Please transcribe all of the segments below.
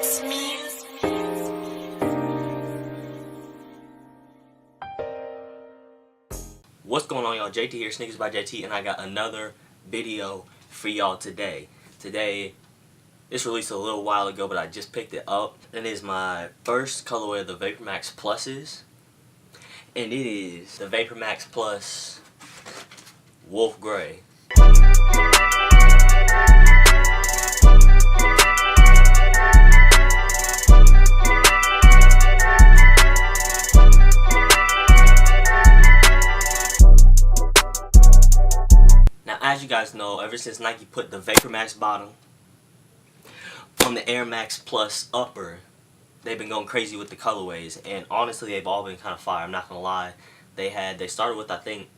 What's going on, y'all? JT here, SneakersbyJT, and I got another video for y'all today. This released a little while ago, but I just picked it up. It is my first colorway of the Vapormax Pluses, and it is the Vapormax Plus Wolf Gray. As you guys know, ever since Nike put the Vapormax bottom on the Air Max Plus upper, they've been going crazy with the colorways, and honestly they've all been kind of fire. I'm not gonna lie. They started with, I think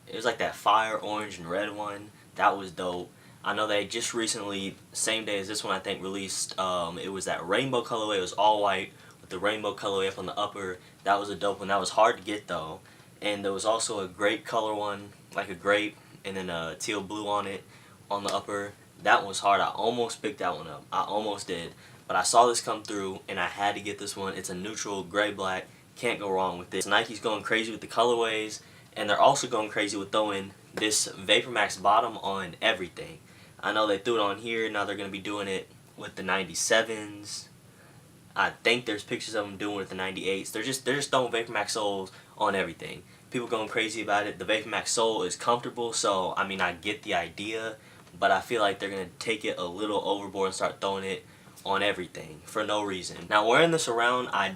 it was like that fire orange and red one. That was dope. I know they just recently, same day as this one, I think, released it was that rainbow colorway. It was all white with the rainbow colorway up on the upper. That was a dope one. That was hard to get though. And there was also a grape color one, like a grape, and then a teal blue on it on the upper. That one was hard. I almost picked that one up. I almost did. But I saw this come through and I had to get this one. It's a neutral gray black. Can't go wrong with this. Nike's going crazy with the colorways, and they're also going crazy with throwing this Vapormax bottom on everything. I know they threw it on here. Now they're going to be doing it with the 97s. I think there's pictures of them doing it with the 98s. They're just throwing Vapormax soles on everything. People going crazy about it. The Vapormax sole is comfortable, so I mean, I get the idea, but I feel like they're going to take it a little overboard and start throwing it on everything for no reason. Now, wearing this around, I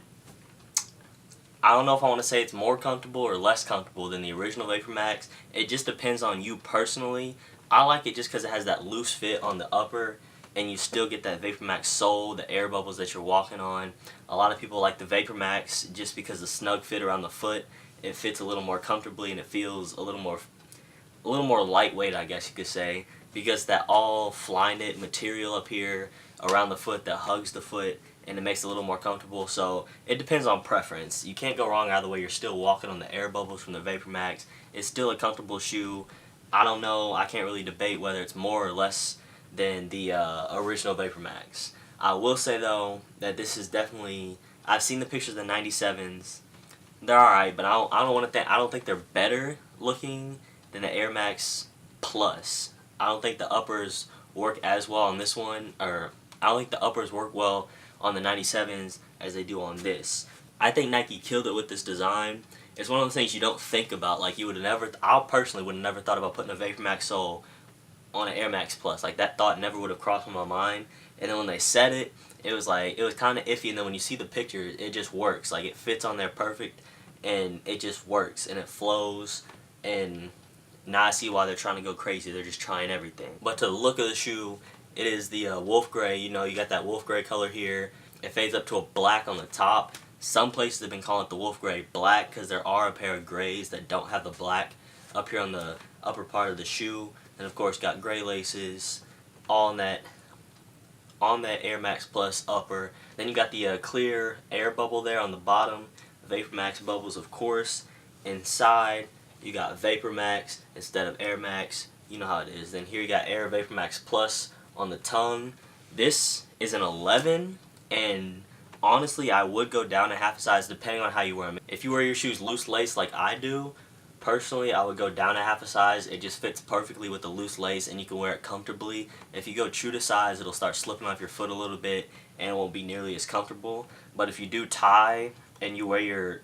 don't know if I want to say it's more comfortable or less comfortable than the original Vapormax. It just depends on you personally. I like it just because it has that loose fit on the upper, and you still get that Vapormax sole, the air bubbles that you're walking on. A lot of people like the Vapormax just because the snug fit around the foot. It fits a little more comfortably and it feels a little more lightweight, I guess you could say, because that all Flyknit material up here around the foot that hugs the foot, and it makes it a little more comfortable. So it depends on preference. You can't go wrong either way. You're still walking on the air bubbles from the Vapormax. It's still a comfortable shoe. I don't know. I can't really debate whether it's more or less than the original Vapormax. I will say though that this is definitely. I've seen the pictures of the 97s. They're alright, but I don't think they're better looking than the Air Max Plus. I don't think the uppers work as well on this one, or I don't think the uppers work well on the 97s as they do on this. I think Nike killed it with this design. It's one of those things you don't think about. Like, you would have never, I personally would have never thought about putting a Vapormax sole on an Air Max Plus. Like, that thought never would have crossed my mind. And then when they said it, it was kind of iffy, and then when you see the picture, it just works. Like, it fits on there perfect, and it just works, and it flows, and now I see why they're trying to go crazy. They're just trying everything. But to the look of the shoe, it is the wolf gray. You know, you got that wolf gray color here. It fades up to a black on the top. Some places have been calling it the wolf gray black because there are a pair of grays that don't have the black up here on the upper part of the shoe. And of course, got gray laces on that Air Max Plus upper. Then you got the clear air bubble there on the bottom. Vapormax bubbles, of course. Inside, you got Vapormax instead of Air Max. You know how it is. Then here you got Air Vapormax Plus on the tongue. This is an 11, and honestly, I would go down a half a size depending on how you wear them. If you wear your shoes loose lace like I do, personally, I would go down a half a size. It just fits perfectly with the loose lace, and you can wear it comfortably. If you go true to size, it'll start slipping off your foot a little bit, and it won't be nearly as comfortable. But if you do tie, and you wear your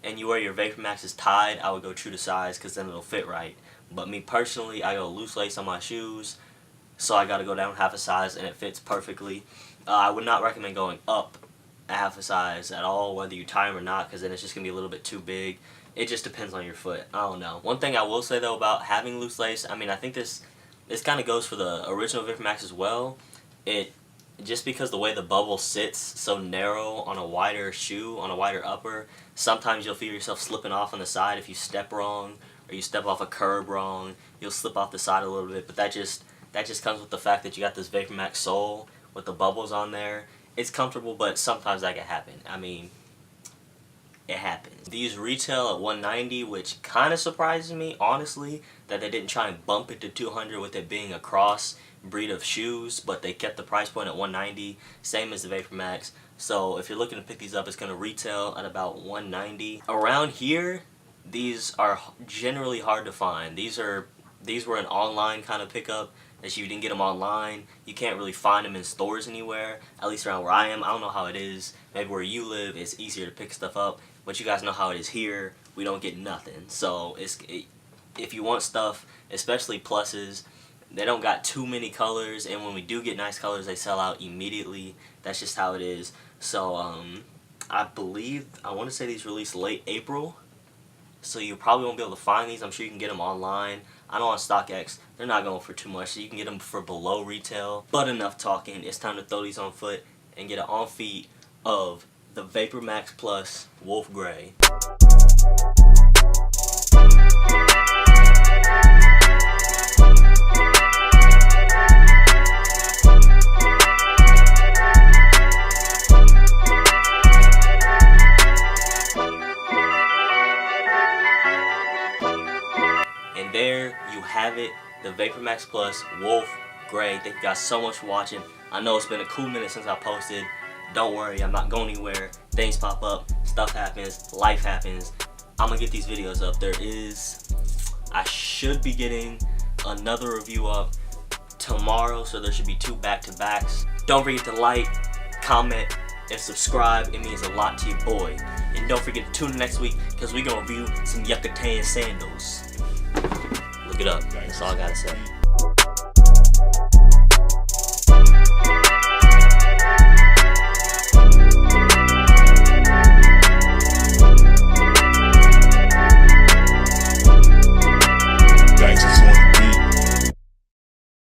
and you wear your Vapormaxes tied, I would go true to size because then it'll fit right. But me personally, I go loose lace on my shoes, so I gotta go down half a size, and it fits perfectly. I would not recommend going up a half a size at all, whether you tie them or not, because then it's just gonna be a little bit too big. It just depends on your foot. I don't know. One thing I will say though about having loose lace, I mean, I think this kind of goes for the original Vapormax as well. Just because the way the bubble sits so narrow on a wider shoe, on a wider upper, sometimes you'll feel yourself slipping off on the side if you step wrong, or you step off a curb wrong. You'll slip off the side a little bit, but that just comes with the fact that you got this Vapormax sole with the bubbles on there. It's comfortable, but sometimes that can happen. I mean, it happens. These retail at $190, which kind of surprises me, honestly, that they didn't try and bump it to $200 with it being a cross breed of shoes, but they kept the price point at $190, same as the Vapormax. So if you're looking to pick these up, it's going to retail at about $190. Around here, these are generally hard to find. These were an online kind of pickup. That you didn't get them online, you can't really find them in stores anywhere, at least around where I am. I don't know how it is. Maybe where you live, it's easier to pick stuff up, but you guys know how it is here. We don't get nothing. So if you want stuff, especially pluses, they don't got too many colors, and when we do get nice colors, they sell out immediately. That's just how it is. So I want to say these released late April, so you probably won't be able to find these. I'm sure you can get them online. I know on StockX, they're not going for too much, so you can get them for below retail. But enough talking, it's time to throw these on foot and get an on feet of the Vapormax Plus Wolf Gray. And there you have it, the Vapormax Plus Wolf Gray. Thank you guys so much for watching. I know it's been a cool minute since I posted. Don't worry, I'm not going anywhere. Things pop up, stuff happens, life happens. I'm gonna get these videos up. I should be getting another review up tomorrow, so there should be 2 back-to-backs. Don't forget to like, comment, and subscribe. It means a lot to your boy. And don't forget to tune in next week, because we're gonna review some Yucatan sandals. Look it up. That's all I gotta say.